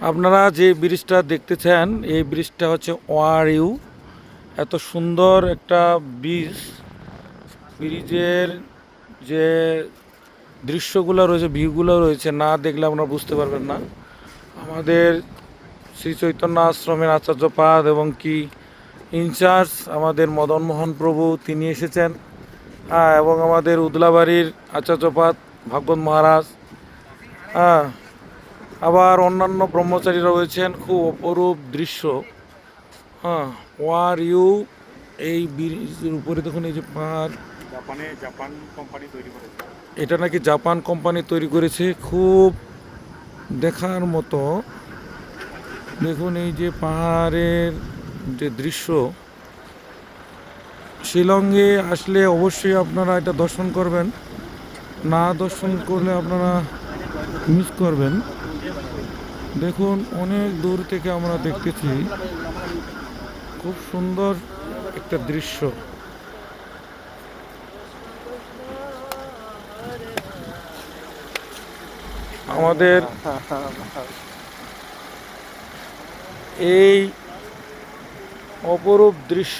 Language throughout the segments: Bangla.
আপনারা যে ব্রিজটা দেখতেছেন এই ব্রিজটা হচ্ছে ওয়ারিউ। এত সুন্দর একটা ব্রিজ, ব্রিজের যে দৃশ্যগুলো রয়েছে, ভিউগুলো রয়েছে, না দেখলে আপনারা বুঝতে পারবেন না। আমাদের শ্রী চৈতন্য আশ্রমের আচার্যপাদ এবং কি ইনচার্জ আমাদের মদন মোহন প্রভু তিনি এসেছেন। হ্যাঁ, এবং আমাদের উদলাবাড়ির আচার্যপাদ ভাগবত মহারাজ। হ্যাঁ, আবার অন্যান্য ব্রহ্মচারীরা রয়েছেন। খুব অপরূপ দৃশ্য। হ্যাঁ, ওয়ার ইউ এই ব্রিজের উপরে দেখুন, এই যে পাহাড়, জাপান কোম্পানি তৈরি করেছে। এটা নাকি জাপান কোম্পানি তৈরি করেছে। খুব দেখার মতো। দেখুন এই যে পাহাড়ের যে দৃশ্য, শিলংয়ে আসলে অবশ্যই আপনারা এটা দর্শন করবেন, না দর্শন করলে আপনারা মিস করবেন। দেখুন অনেক দূর থেকে আমরা দেখতেছি, খুব সুন্দর একটা দৃশ্য। আমাদের এই অপরূপ দৃশ্য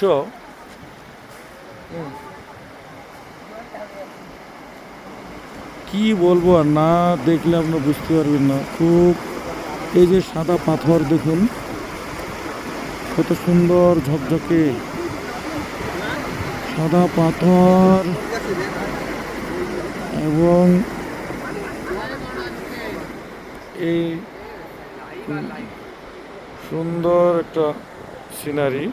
কি বলবো, আর না দেখলে আপনারা বুঝতে পারবেন না। খুব এই যে সাদা পাথর দেখুন, কত সুন্দর ঝকঝকে সাদা পাথর, এবং এই সুন্দর একটা সিনারি।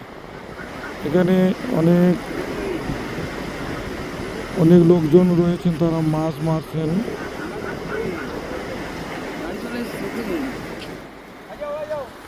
এখানে অনেক অনেক লোকজন রয়েছেন, তারা মাছ মারছেন।